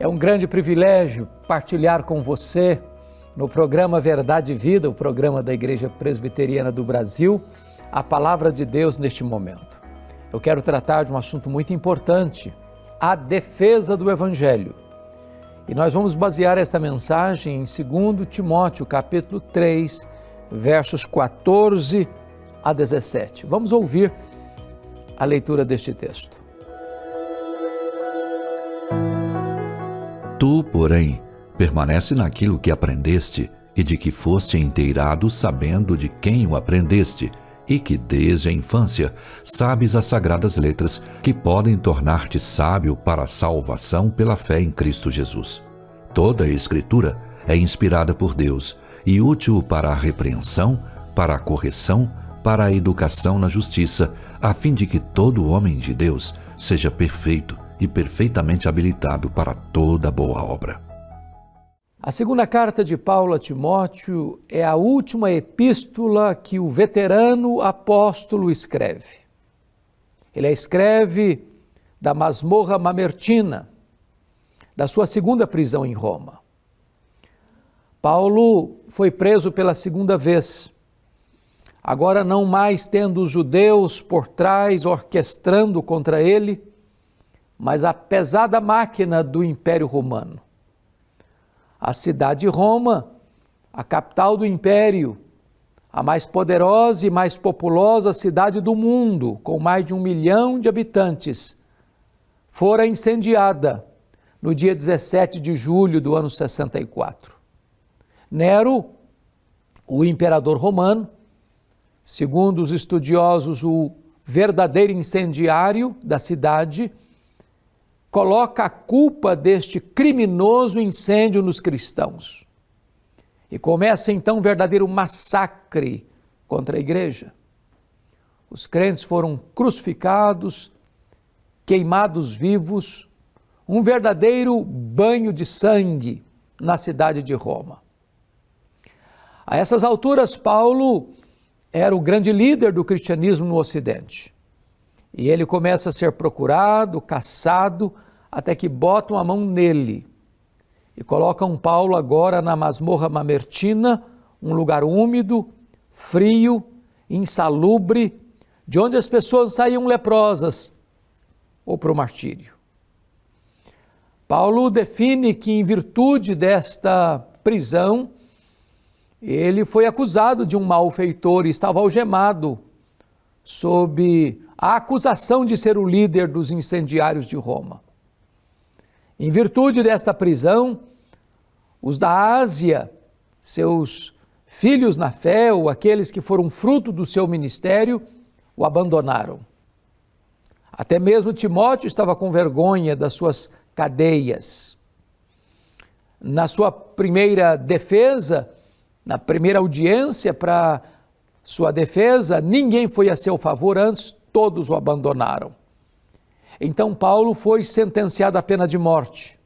É um grande privilégio partilhar com você no programa Verdade e Vida, o programa da Igreja Presbiteriana do Brasil, a Palavra de Deus neste momento. Eu quero tratar de um assunto muito importante, a defesa do Evangelho. E nós vamos basear esta mensagem em 2 Timóteo, capítulo 3, versos 14 a 17. Vamos ouvir a leitura deste texto. Tu, porém, permanece naquilo que aprendeste e de que foste inteirado sabendo de quem o aprendeste e que desde a infância sabes as sagradas letras que podem tornar-te sábio para a salvação pela fé em Cristo Jesus. Toda a Escritura é inspirada por Deus e útil para a repreensão, para a correção, para a educação na justiça, a fim de que todo homem de Deus seja perfeito e perfeitamente habilitado para toda boa obra. A segunda carta de Paulo a Timóteo é a última epístola que o veterano apóstolo escreve. Ele a escreve da masmorra mamertina, da sua segunda prisão em Roma. Paulo foi preso pela segunda vez, agora não mais tendo os judeus por trás orquestrando contra ele, mas a pesada máquina do Império Romano. A cidade de Roma, a capital do Império, a mais poderosa e mais populosa cidade do mundo, com mais de 1 milhão de habitantes, fora incendiada no dia 17 de julho do ano 64. Nero, o imperador romano, segundo os estudiosos, o verdadeiro incendiário da cidade, coloca a culpa deste criminoso incêndio nos cristãos. E começa então um verdadeiro massacre contra a igreja. Os crentes foram crucificados, queimados vivos, um verdadeiro banho de sangue na cidade de Roma. A essas alturas, Paulo era o grande líder do cristianismo no Ocidente. E ele começa a ser procurado, caçado, até que botam a mão nele. E colocam Paulo agora na masmorra mamertina, um lugar úmido, frio, insalubre, de onde as pessoas saíam leprosas ou para o martírio. Paulo define que, em virtude desta prisão, ele foi acusado de um malfeitor e estava algemado sob a acusação de ser o líder dos incendiários de Roma. Em virtude desta prisão, os da Ásia, seus filhos na fé, ou aqueles que foram fruto do seu ministério, o abandonaram. Até mesmo Timóteo estava com vergonha das suas cadeias. Na sua primeira defesa, na primeira audiência para sua defesa, ninguém foi a seu favor, antes todos o abandonaram. Então Paulo foi sentenciado à pena de morte.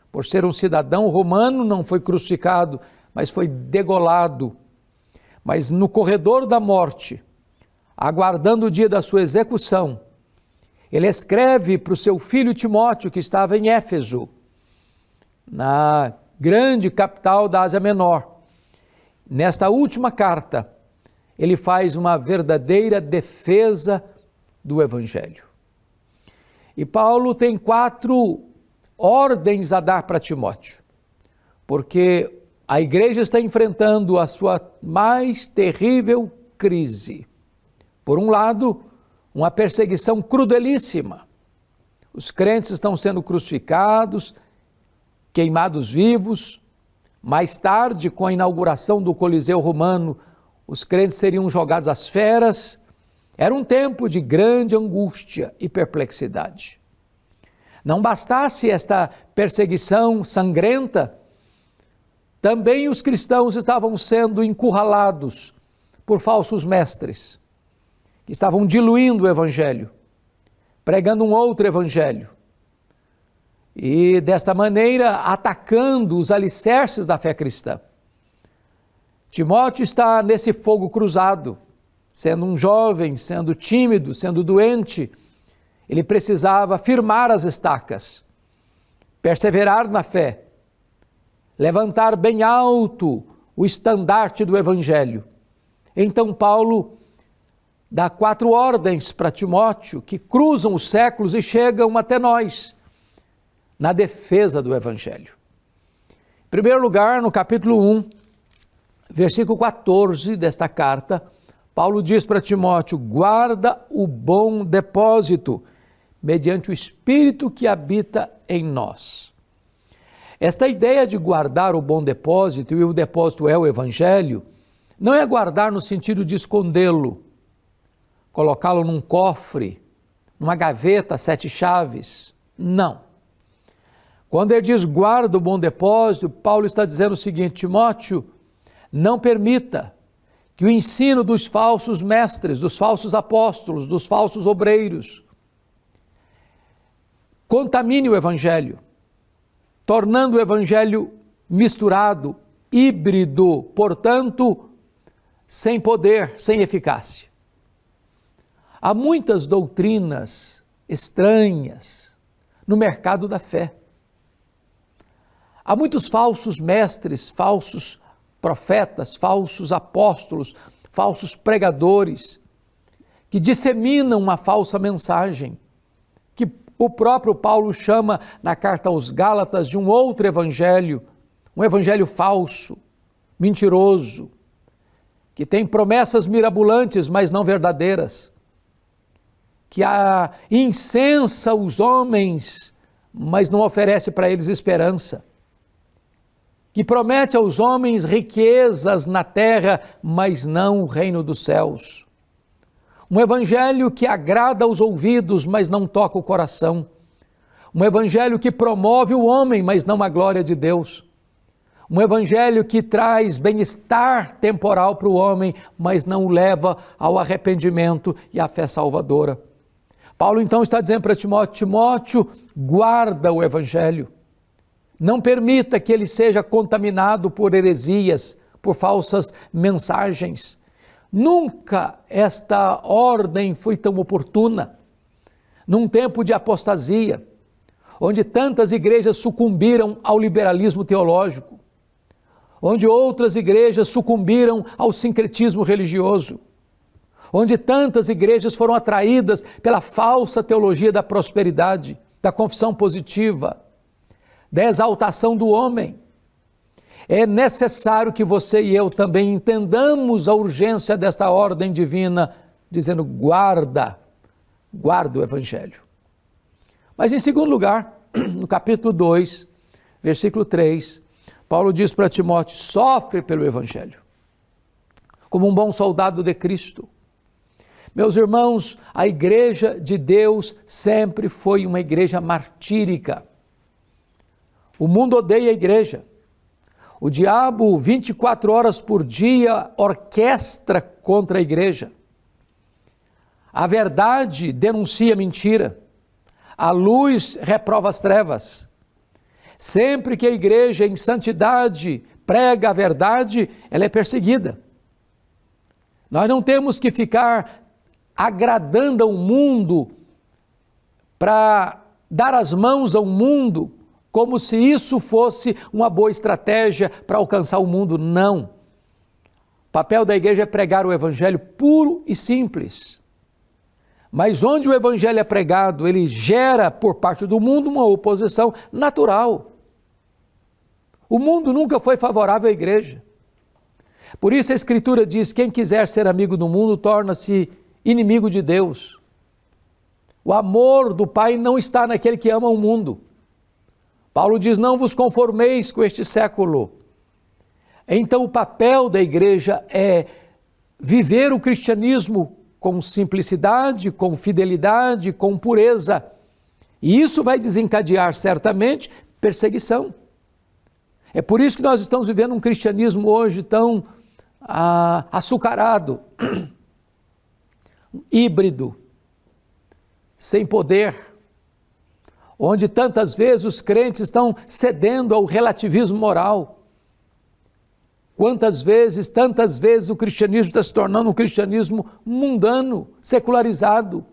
Por ser um cidadão romano, não foi crucificado, mas foi degolado. Mas no corredor da morte, aguardando o dia da sua execução, ele escreve para o seu filho Timóteo, que estava em Éfeso, na grande capital da Ásia Menor. Nesta última carta, ele faz uma verdadeira defesa do Evangelho. E Paulo tem 4 ordens a dar para Timóteo, porque a igreja está enfrentando a sua mais terrível crise. Por um lado, uma perseguição crudelíssima. Os crentes estão sendo crucificados, queimados vivos. Mais tarde, com a inauguração do Coliseu Romano, os crentes seriam jogados às feras. Era um tempo de grande angústia e perplexidade. Não bastasse esta perseguição sangrenta, também os cristãos estavam sendo encurralados por falsos mestres, que estavam diluindo o evangelho, pregando um outro evangelho. E desta maneira atacando os alicerces da fé cristã. Timóteo está nesse fogo cruzado, sendo um jovem, sendo tímido, sendo doente. Ele precisava firmar as estacas perseverar na fé, levantar bem alto o estandarte do Evangelho. Então Paulo dá 4 ordens para Timóteo que cruzam os séculos e chegam até nós, na defesa do Evangelho. Em primeiro lugar, no capítulo 1, versículo 14 desta carta, Paulo diz para Timóteo: guarda o bom depósito, mediante o Espírito que habita em nós. Esta ideia de guardar o bom depósito, e o depósito é o Evangelho, não é guardar no sentido de escondê-lo, colocá-lo num cofre, numa gaveta, 7 chaves. Não. Quando ele diz guarda o bom depósito, Paulo está dizendo o seguinte: Timóteo, não permita que o ensino dos falsos mestres, dos falsos apóstolos, dos falsos obreiros, contamine o Evangelho, tornando o Evangelho misturado, híbrido, portanto, sem poder, sem eficácia. Há muitas doutrinas estranhas no mercado da fé. Há muitos falsos mestres, falsos profetas, falsos apóstolos, falsos pregadores, que disseminam uma falsa mensagem, que o próprio Paulo chama na carta aos Gálatas de um outro evangelho, um evangelho falso, mentiroso, que tem promessas mirabolantes, mas não verdadeiras, que incensa os homens, mas não oferece para eles esperança, que promete aos homens riquezas na terra, mas não o reino dos céus. Um evangelho que agrada aos ouvidos, mas não toca o coração. Um evangelho que promove o homem, mas não a glória de Deus. Um evangelho que traz bem-estar temporal para o homem, mas não o leva ao arrependimento e à fé salvadora. Paulo então está dizendo para Timóteo: Timóteo, guarda o evangelho. Não permita que ele seja contaminado por heresias, por falsas mensagens. Nunca esta ordem foi tão oportuna. Num tempo de apostasia, onde tantas igrejas sucumbiram ao liberalismo teológico, onde outras igrejas sucumbiram ao sincretismo religioso, onde tantas igrejas foram atraídas pela falsa teologia da prosperidade, da confissão positiva, da exaltação do homem. É necessário que você e eu também entendamos a urgência desta ordem divina, dizendo guarda o Evangelho. Mas em segundo lugar, no capítulo 2, versículo 3, Paulo diz para Timóteo: sofre pelo Evangelho, como um bom soldado de Cristo. Meus irmãos, a igreja de Deus sempre foi uma igreja martírica. O mundo odeia a igreja. O diabo, 24 horas por dia, orquestra contra a igreja. A verdade denuncia a mentira. A luz reprova as trevas. Sempre que a igreja em santidade prega a verdade, ela é perseguida. Nós não temos que ficar agradando ao mundo para dar as mãos ao mundo, como se isso fosse uma boa estratégia para alcançar o mundo. Não. O papel da igreja é pregar o evangelho puro e simples. Mas onde o evangelho é pregado, ele gera por parte do mundo uma oposição natural. O mundo nunca foi favorável à igreja. Por isso a Escritura diz: quem quiser ser amigo do mundo torna-se inimigo de Deus. O amor do Pai não está naquele que ama o mundo. Paulo diz: não vos conformeis com este século. Então o papel da igreja é viver o cristianismo com simplicidade, com fidelidade, com pureza. E isso vai desencadear certamente perseguição. É por isso que nós estamos vivendo um cristianismo hoje tão açucarado, híbrido, sem poder, onde tantas vezes os crentes estão cedendo ao relativismo moral. Tantas vezes o cristianismo está se tornando um cristianismo mundano, secularizado,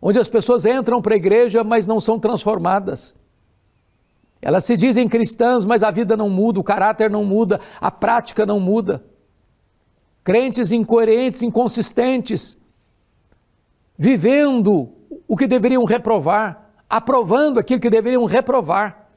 onde as pessoas entram para a igreja, mas não são transformadas. Elas se dizem cristãs, mas a vida não muda, o caráter não muda, a prática não muda. Crentes incoerentes, inconsistentes, vivendo o que deveriam reprovar, aprovando aquilo que deveriam reprovar.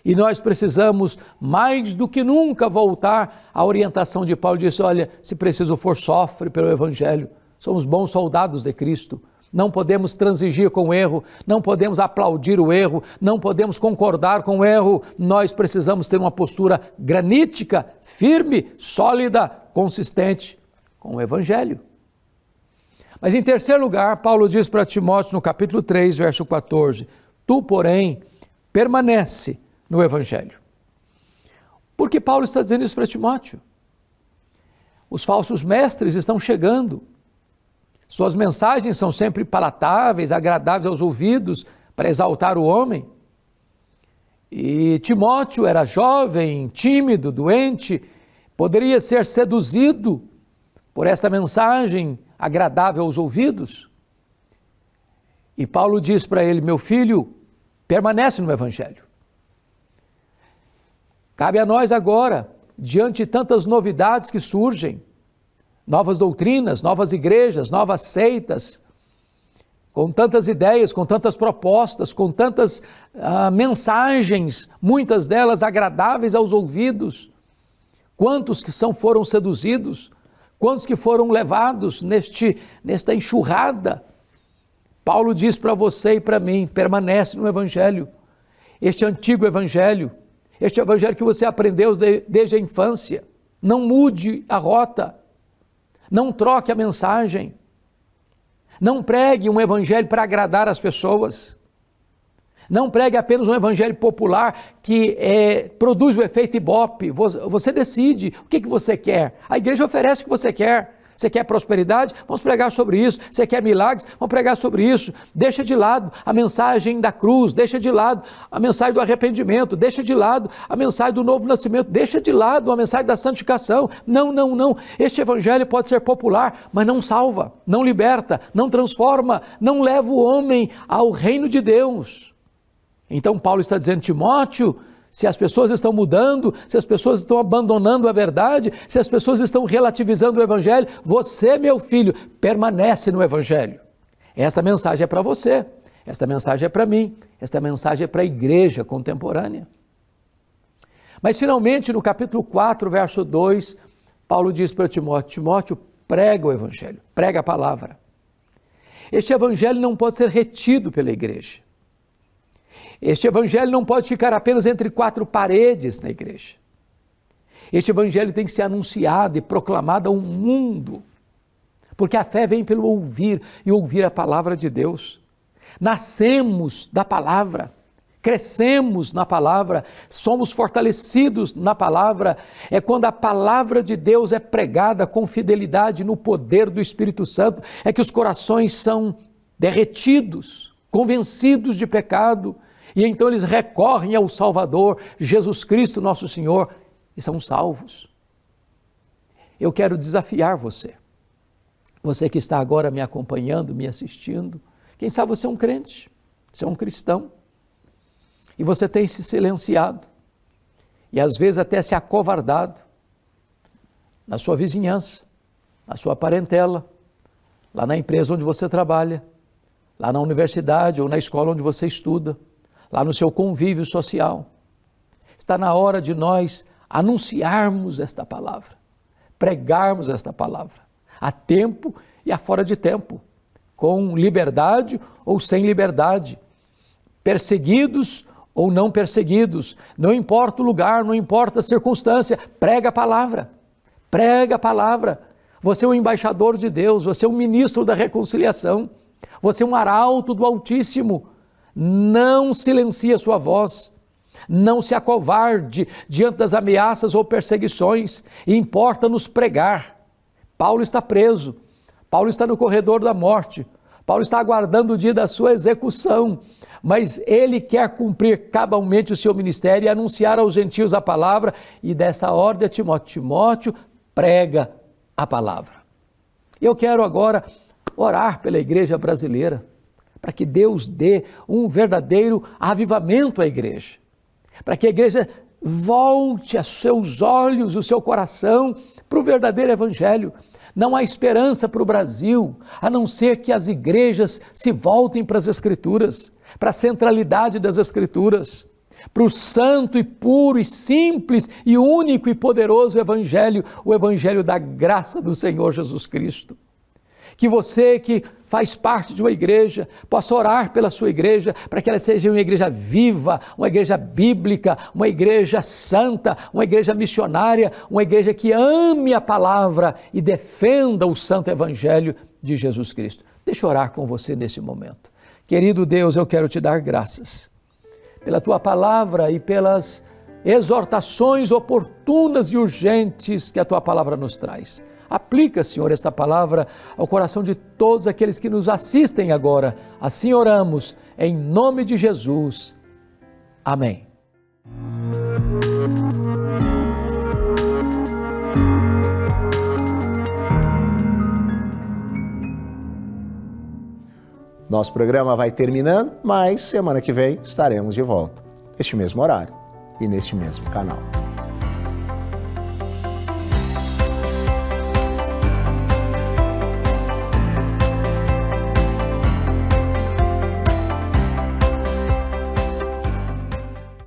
E nós precisamos, mais do que nunca, voltar à orientação de Paulo. Disse, olha, se preciso for, sofre pelo Evangelho. Somos bons soldados de Cristo. Não podemos transigir com o erro, não podemos aplaudir o erro, não podemos concordar com o erro. Nós precisamos ter uma postura granítica, firme, sólida, consistente com o Evangelho. Mas em terceiro lugar, Paulo diz para Timóteo no capítulo 3, verso 14, tu, porém, permanece no Evangelho. Por que Paulo está dizendo isso para Timóteo? Os falsos mestres estão chegando. Suas mensagens são sempre palatáveis, agradáveis aos ouvidos, para exaltar o homem. E Timóteo era jovem, tímido, doente, poderia ser seduzido por esta mensagem agradável aos ouvidos. E Paulo diz para ele, meu filho, permanece no Evangelho. Cabe a nós agora, diante de tantas novidades que surgem, novas doutrinas, novas igrejas, novas seitas, com tantas ideias, com tantas propostas, com tantas mensagens, muitas delas agradáveis aos ouvidos. Quantos que foram seduzidos, quantos que foram levados nesta enxurrada. Paulo diz para você e para mim, permanece no Evangelho, este antigo Evangelho, este Evangelho que você aprendeu desde a infância. Não mude a rota, não troque a mensagem, não pregue um Evangelho para agradar as pessoas, não pregue apenas um Evangelho popular que produz o efeito Ibope. Você decide o que você quer, a igreja oferece o que você quer. Você quer prosperidade? Vamos pregar sobre isso. Você quer milagres? Vamos pregar sobre isso. Deixa de lado a mensagem da cruz, deixa de lado a mensagem do arrependimento, deixa de lado a mensagem do novo nascimento, deixa de lado a mensagem da santificação. Não, não, não. Este Evangelho pode ser popular, mas não salva, não liberta, não transforma, não leva o homem ao reino de Deus. Então Paulo está dizendo, Timóteo, se as pessoas estão mudando, se as pessoas estão abandonando a verdade, se as pessoas estão relativizando o Evangelho, você, meu filho, permanece no Evangelho. Esta mensagem é para você, esta mensagem é para mim, esta mensagem é para a igreja contemporânea. Mas finalmente, no capítulo 4, verso 2, Paulo diz para Timóteo, Timóteo, prega o Evangelho, prega a palavra. Este Evangelho não pode ser retido pela igreja. Este Evangelho não pode ficar apenas entre quatro paredes na igreja. Este Evangelho tem que ser anunciado e proclamado ao mundo, porque a fé vem pelo ouvir, e ouvir a palavra de Deus. Nascemos da palavra, crescemos na palavra, somos fortalecidos na palavra. É quando a palavra de Deus é pregada com fidelidade no poder do Espírito Santo, é que os corações são derretidos, convencidos de pecado, e então eles recorrem ao Salvador, Jesus Cristo, nosso Senhor, e são salvos. Eu quero desafiar você que está agora me acompanhando, me assistindo, quem sabe você é um crente, você é um cristão, e você tem se silenciado, e às vezes até se acovardado, na sua vizinhança, na sua parentela, lá na empresa onde você trabalha, lá na universidade ou na escola onde você estuda, lá no seu convívio social. Está na hora de nós anunciarmos esta palavra, pregarmos esta palavra, a tempo e a fora de tempo, com liberdade ou sem liberdade, perseguidos ou não perseguidos, não importa o lugar, não importa a circunstância, prega a palavra, prega a palavra. Você é um embaixador de Deus, você é um ministro da reconciliação, você é um arauto do Altíssimo. Não silencie a sua voz, não se acovarde diante das ameaças ou perseguições, importa-nos pregar. Paulo está preso, Paulo está no corredor da morte, Paulo está aguardando o dia da sua execução, mas ele quer cumprir cabalmente o seu ministério e anunciar aos gentios a palavra, e dessa ordem a Timóteo, Timóteo, prega a palavra. Eu quero agora orar pela igreja brasileira, para que Deus dê um verdadeiro avivamento à igreja. para que a igreja volte os seus olhos, o seu coração para o verdadeiro evangelho. Não há esperança para o Brasil, a não ser que as igrejas se voltem para as Escrituras, para a centralidade das Escrituras, para o santo e puro e simples e único e poderoso evangelho, o evangelho da graça do Senhor Jesus Cristo. Que você que faz parte de uma igreja possa orar pela sua igreja, para que ela seja uma igreja viva, uma igreja bíblica, uma igreja santa, uma igreja missionária, uma igreja que ame a palavra e defenda o santo evangelho de Jesus Cristo. Deixa eu orar com você nesse momento. Querido Deus, eu quero te dar graças pela tua palavra e pelas exortações oportunas e urgentes que a tua palavra nos traz. Aplica, Senhor, esta palavra ao coração de todos aqueles que nos assistem agora. Assim oramos, em nome de Jesus. Amém. Nosso programa vai terminando, mas semana que vem estaremos de volta, neste mesmo horário e neste mesmo canal.